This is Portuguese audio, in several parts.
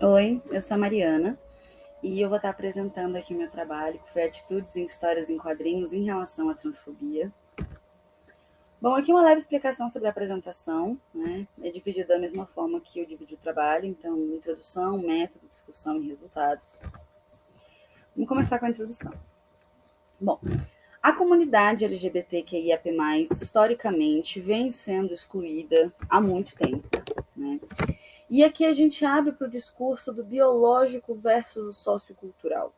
Oi, eu sou a Mariana e eu vou estar apresentando aqui o meu trabalho, que foi Atitudes em Histórias em Quadrinhos em relação à transfobia. Bom, aqui uma leve explicação sobre a apresentação, né? É dividida da mesma forma que eu dividi o trabalho, então introdução, método, discussão e resultados. Vamos começar com a introdução. Bom, a comunidade LGBTQIAP+, historicamente, vem sendo excluída há muito tempo, né? E aqui a gente abre para o discurso do biológico versus o sociocultural.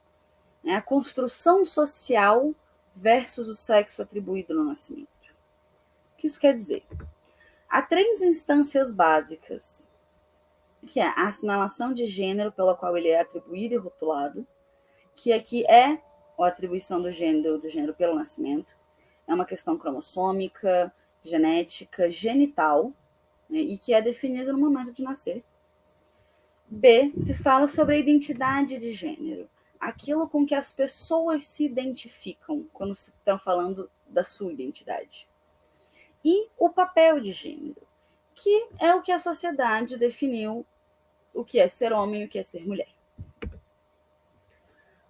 Né? A construção social versus o sexo atribuído no nascimento. O que isso quer dizer? Há três instâncias básicas, que é a assinalação de gênero pela qual ele é atribuído e rotulado, que aqui é a atribuição do gênero pelo nascimento, é uma questão cromossômica, genética, genital, né, e que é definida no momento de nascer. B, se fala sobre a identidade de gênero, aquilo com que as pessoas se identificam quando se estão falando da sua identidade. E o papel de gênero, que é o que a sociedade definiu o que é ser homem e o que é ser mulher.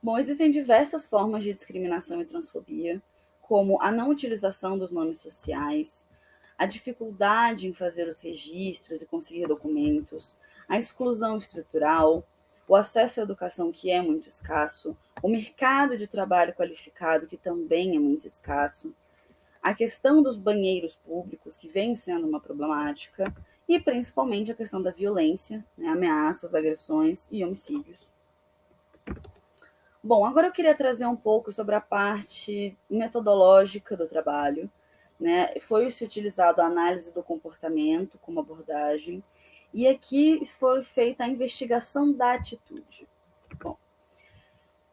Bom, existem diversas formas de discriminação e transfobia, como a não utilização dos nomes sociais, a dificuldade em fazer os registros e conseguir documentos, a exclusão estrutural, o acesso à educação que é muito escasso, o mercado de trabalho qualificado que também é muito escasso, a questão dos banheiros públicos que vem sendo uma problemática e principalmente a questão da violência, né, ameaças, agressões e homicídios. Bom, agora eu queria trazer um pouco sobre a parte metodológica do trabalho. Né? Foi-se utilizado a análise do comportamento como abordagem, e aqui foi feita a investigação da atitude. Bom,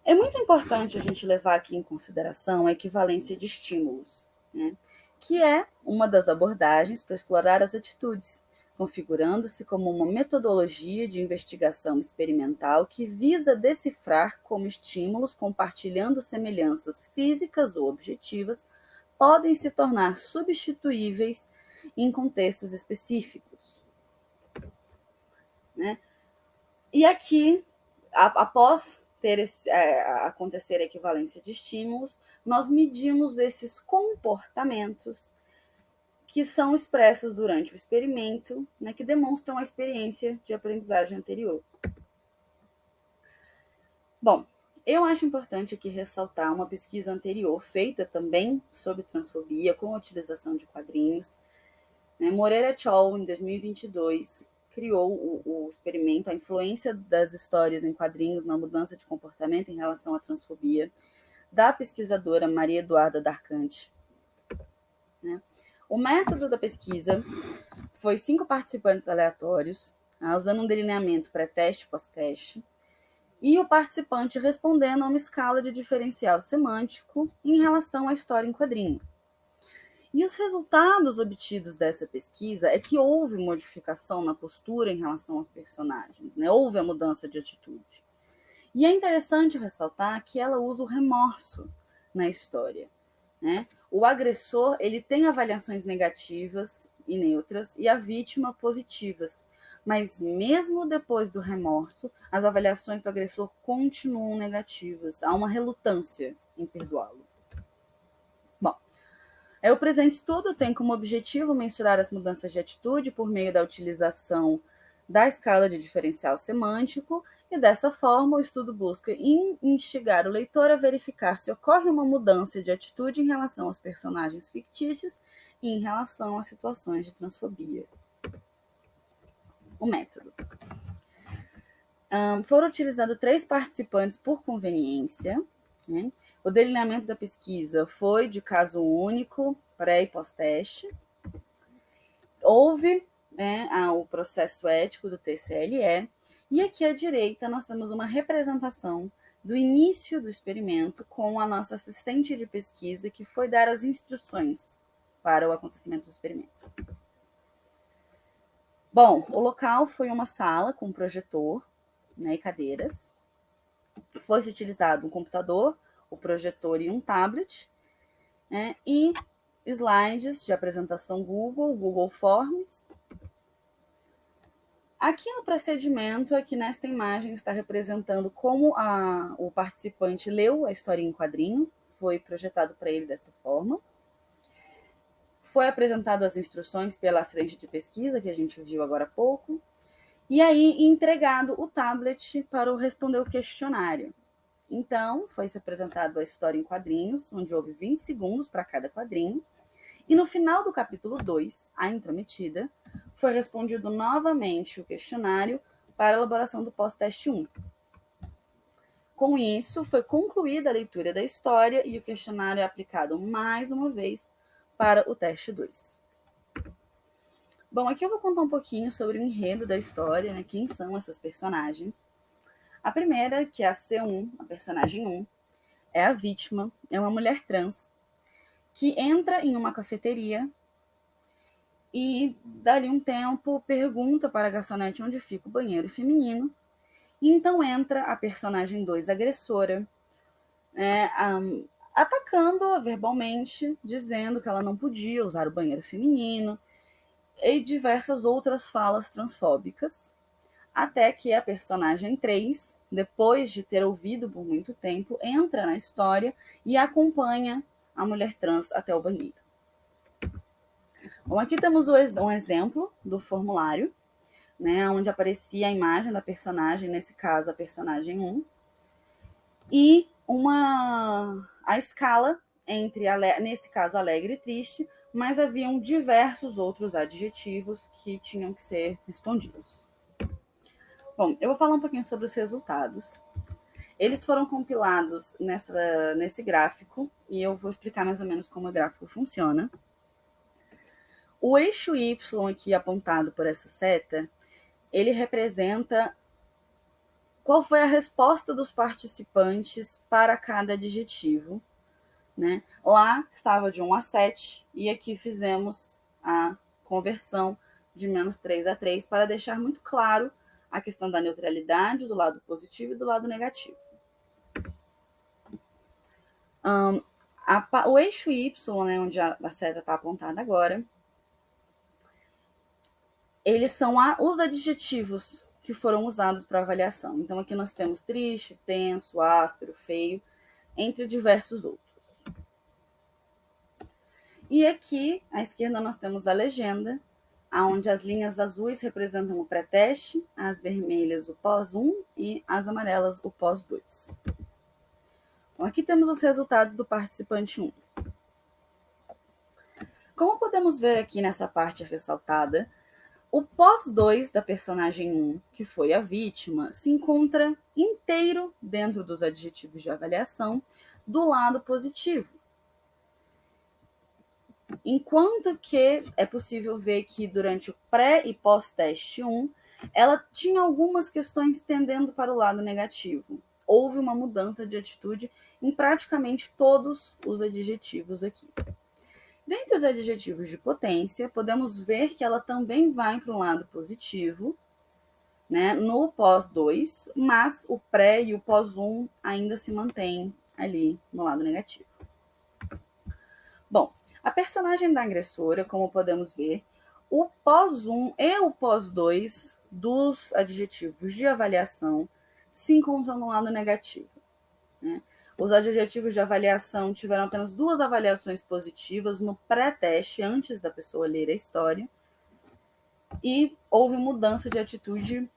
é muito importante a gente levar aqui em consideração a equivalência de estímulos, né? Que é uma das abordagens para explorar as atitudes, configurando-se como uma metodologia de investigação experimental que visa decifrar como estímulos, compartilhando semelhanças físicas ou objetivas, podem se tornar substituíveis em contextos específicos. Né? E aqui, após acontecer a equivalência de estímulos, nós medimos esses comportamentos que são expressos durante o experimento, né, que demonstram a experiência de aprendizagem anterior. Bom, eu acho importante aqui ressaltar uma pesquisa anterior, feita também sobre transfobia, com a utilização de quadrinhos. Né? Moreira et al., em 2022, criou o experimento, a influência das histórias em quadrinhos na mudança de comportamento em relação à transfobia, da pesquisadora Maria Eduarda Darcante. Né? O método da pesquisa foi 5 participantes aleatórios, usando um delineamento pré-teste e pós-teste, e o participante respondendo a uma escala de diferencial semântico em relação à história em quadrinho. E os resultados obtidos dessa pesquisa é que houve modificação na postura em relação aos personagens, né? Houve a mudança de atitude. E é interessante ressaltar que ela usa o remorso na história. Né? O agressor ele tem avaliações negativas e neutras e a vítima positivas. Mas mesmo depois do remorso, as avaliações do agressor continuam negativas. Há uma relutância em perdoá-lo. Bom, o presente estudo tem como objetivo mensurar as mudanças de atitude por meio da utilização da escala de diferencial semântico, e dessa forma o estudo busca instigar o leitor a verificar se ocorre uma mudança de atitude em relação aos personagens fictícios e em relação às situações de transfobia. O método. Foram utilizados 3 participantes por conveniência. Né? O delineamento da pesquisa foi de caso único, pré e pós-teste. Houve, né, o processo ético do TCLE, e aqui à direita nós temos uma representação do início do experimento com a nossa assistente de pesquisa, que foi dar as instruções para o acontecimento do experimento. Bom, o local foi uma sala com projetor, né, e cadeiras. Foi-se utilizado um computador, o projetor e um tablet, né, e slides de apresentação Google Forms, Aqui no procedimento, aqui nesta imagem, está representando como o participante leu a história em quadrinho, foi projetado para ele desta forma. Foi apresentado as instruções pela assistente de pesquisa, que a gente viu agora há pouco, e aí entregado o tablet para responder o questionário. Então, foi-se apresentado a história em quadrinhos, onde houve 20 segundos para cada quadrinho, e no final do capítulo 2, a intrometida, foi respondido novamente o questionário para a elaboração do pós-teste 1. Com isso, foi concluída a leitura da história e o questionário é aplicado mais uma vez para o teste 2. Bom, aqui eu vou contar um pouquinho sobre o enredo da história, né? Quem são essas personagens. A primeira, que é a C1, a personagem 1, é a vítima, é uma mulher trans que entra em uma cafeteria e, dali um tempo, pergunta para a garçonete onde fica o banheiro feminino. E então entra a personagem 2, agressora, né, atacando-a verbalmente, dizendo que ela não podia usar o banheiro feminino e diversas outras falas transfóbicas, até que a personagem 3, depois de ter ouvido por muito tempo, entra na história e acompanha a mulher trans até o banheiro. Bom, aqui temos um exemplo do formulário, né, onde aparecia a imagem da personagem, nesse caso a personagem 1, e a escala entre, nesse caso, alegre e triste, mas haviam diversos outros adjetivos que tinham que ser respondidos. Bom, eu vou falar um pouquinho sobre os resultados. Eles foram compilados nesse gráfico, e eu vou explicar mais ou menos como o gráfico funciona. O eixo Y aqui apontado por essa seta, ele representa qual foi a resposta dos participantes para cada adjetivo, né? Lá estava de 1 a 7, e aqui fizemos a conversão de -3 a 3 para deixar muito claro a questão da neutralidade do lado positivo e do lado negativo. O eixo Y, né, onde a seta está apontada agora, eles são os adjetivos que foram usados para avaliação. Então, aqui nós temos triste, tenso, áspero, feio, entre diversos outros. E aqui, à esquerda, nós temos a legenda, onde as linhas azuis representam o pré-teste, as vermelhas o pós-1 e as amarelas o pós-2. Bom, aqui temos os resultados do participante 1. Como podemos ver aqui nessa parte ressaltada, o pós-2 da personagem 1, que foi a vítima, se encontra inteiro dentro dos adjetivos de avaliação do lado positivo. Enquanto que é possível ver que durante o pré e pós-teste 1, ela tinha algumas questões tendendo para o lado negativo. Houve uma mudança de atitude em praticamente todos os adjetivos aqui. Dentre os adjetivos de potência, podemos ver que ela também vai para o lado positivo, né, no pós-2, mas o pré e o pós-1 ainda se mantêm ali no lado negativo. Bom, a personagem da agressora, como podemos ver, o pós-1 e o pós-2 dos adjetivos de avaliação se encontram no lado negativo, né? Os adjetivos de avaliação tiveram apenas 2 avaliações positivas no pré-teste, antes da pessoa ler a história, e houve mudança de atitude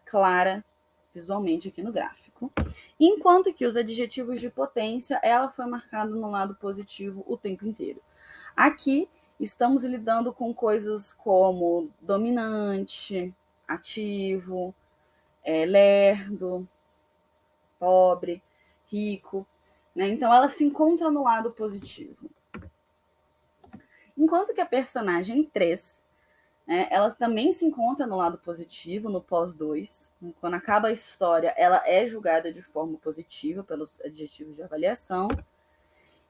clara visualmente aqui no gráfico. Enquanto que os adjetivos de potência, ela foi marcada no lado positivo o tempo inteiro. Aqui estamos lidando com coisas como dominante, ativo, lerdo, pobre, rico, né? Então ela se encontra no lado positivo. Enquanto que a personagem 3, né, ela também se encontra no lado positivo, no pós-2. Quando acaba a história, ela é julgada de forma positiva pelos adjetivos de avaliação.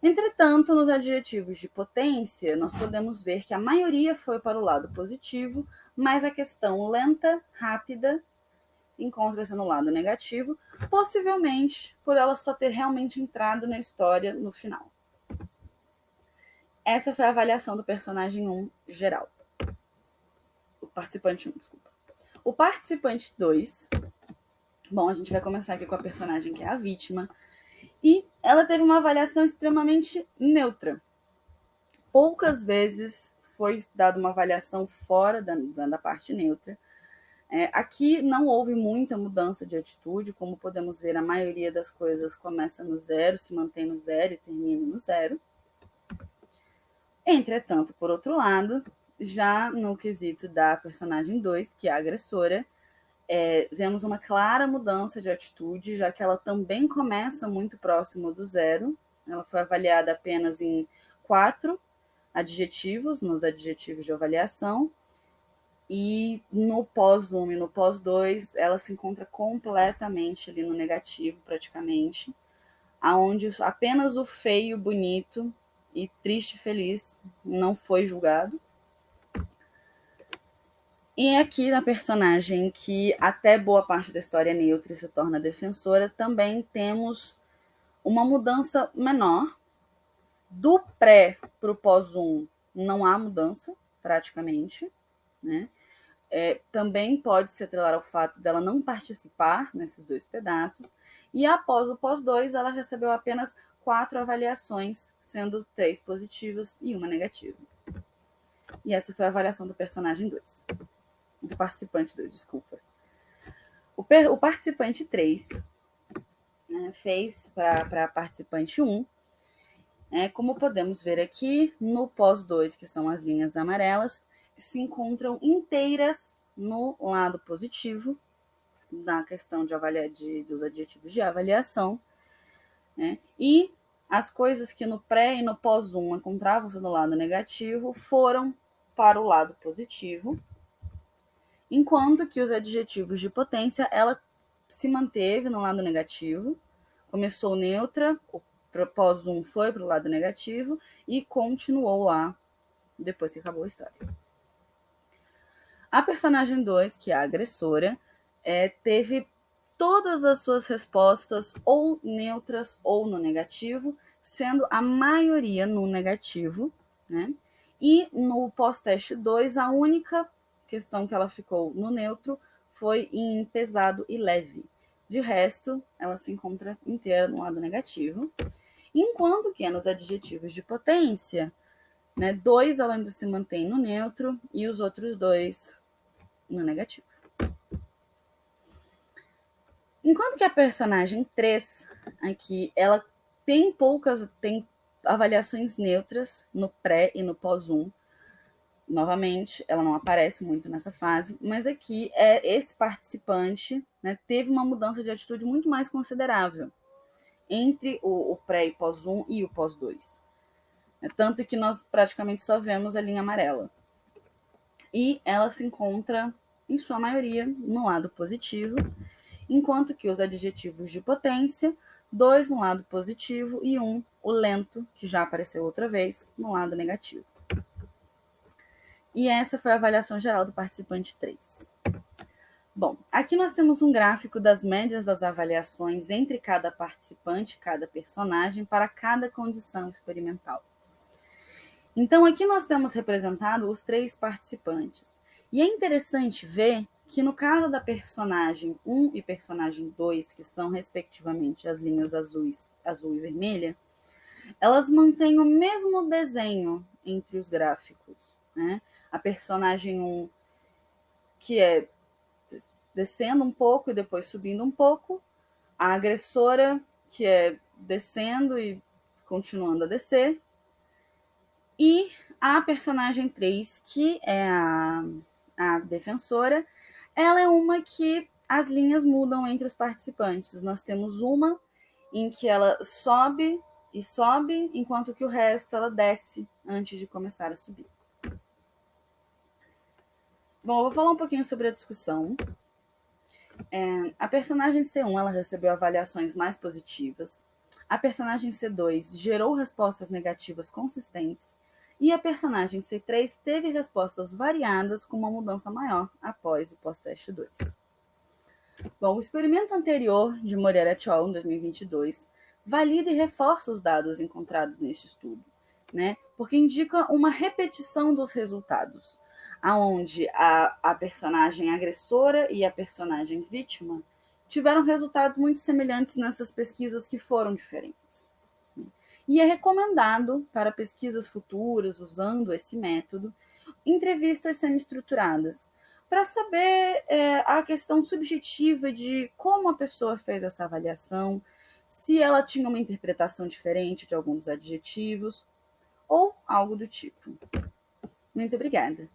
Entretanto, nos adjetivos de potência, nós podemos ver que a maioria foi para o lado positivo, mas a questão lenta, rápida, encontra-se no lado negativo, possivelmente por ela só ter realmente entrado na história no final. Essa foi a avaliação do personagem 1 geral. O participante 1, desculpa. O participante 2, bom, a gente vai começar aqui com a personagem que é a vítima, e ela teve uma avaliação extremamente neutra. Poucas vezes foi dada uma avaliação fora da parte neutra. Aqui não houve muita mudança de atitude, como podemos ver, a maioria das coisas começa no zero, se mantém no zero e termina no zero. Entretanto, por outro lado, já no quesito da personagem 2, que é a agressora, vemos uma clara mudança de atitude, já que ela também começa muito próximo do zero. Ela foi avaliada apenas em 4 adjetivos, nos adjetivos de avaliação, e no pós-1 e no pós-2, ela se encontra completamente ali no negativo, praticamente, aonde apenas o feio, bonito e triste, feliz não foi julgado. E aqui na personagem que até boa parte da história é neutra e se torna defensora, também temos uma mudança menor. Do pré para o pós-1 não há mudança, praticamente, né? Também pode se atrelar ao fato dela não participar nesses 2 pedaços. E após o pós-2, ela recebeu apenas 4 avaliações, sendo 3 positivas e 1 negativa. E essa foi a avaliação do personagem 2. Do participante 2, desculpa. O participante 3, né, fez para a participante 1. Como podemos ver aqui, no pós-2, que são as linhas amarelas, se encontram inteiras no lado positivo, na questão dos adjetivos de avaliação, né? E as coisas que no pré e no pós-1 encontravam-se no lado negativo foram para o lado positivo, enquanto que os adjetivos de potência, ela se manteve no lado negativo, começou neutra, o pós-1 foi para o lado negativo e continuou lá depois que acabou a história. A personagem 2, que é a agressora, teve todas as suas respostas ou neutras ou no negativo, sendo a maioria no negativo, né? E no pós-teste 2, a única questão que ela ficou no neutro foi em pesado e leve. De resto, ela se encontra inteira no lado negativo. Enquanto que nos adjetivos de potência, né, 2 ela ainda se mantém no neutro e os outros 2 no negativo. Enquanto que a personagem 3, aqui, ela tem avaliações neutras no pré e no pós-1. Novamente, ela não aparece muito nessa fase, mas aqui esse participante, né, teve uma mudança de atitude muito mais considerável entre o pré e pós-1 e o pós-2. Tanto que nós praticamente só vemos a linha amarela. E ela se encontra, em sua maioria, no lado positivo, enquanto que os adjetivos de potência, 2 no lado positivo e 1, o lento, que já apareceu outra vez, no lado negativo. E essa foi a avaliação geral do participante 3. Bom, aqui nós temos um gráfico das médias das avaliações entre cada participante, cada personagem, para cada condição experimental. Então, aqui nós temos representado os 3 participantes. E é interessante ver que no caso da personagem 1 e personagem 2, que são respectivamente as linhas azul e vermelha, elas mantêm o mesmo desenho entre os gráficos, né? A personagem 1, que é descendo um pouco e depois subindo um pouco, a agressora, que é descendo e continuando a descer, e a personagem 3, que é a defensora, ela é uma que as linhas mudam entre os participantes. Nós temos uma em que ela sobe e sobe, enquanto que o resto ela desce antes de começar a subir. Bom, eu vou falar um pouquinho sobre a discussão. A personagem C1 ela recebeu avaliações mais positivas. A personagem C2 gerou respostas negativas consistentes. E a personagem C3 teve respostas variadas com uma mudança maior após o pós-teste 2. Bom, o experimento anterior de Moreira et al. Em 2022 valida e reforça os dados encontrados neste estudo, né? Porque indica uma repetição dos resultados. onde a personagem agressora e a personagem vítima tiveram resultados muito semelhantes nessas pesquisas que foram diferentes. E é recomendado para pesquisas futuras, usando esse método, entrevistas semi-estruturadas, para saber a questão subjetiva de como a pessoa fez essa avaliação, se ela tinha uma interpretação diferente de alguns adjetivos, ou algo do tipo. Muito obrigada.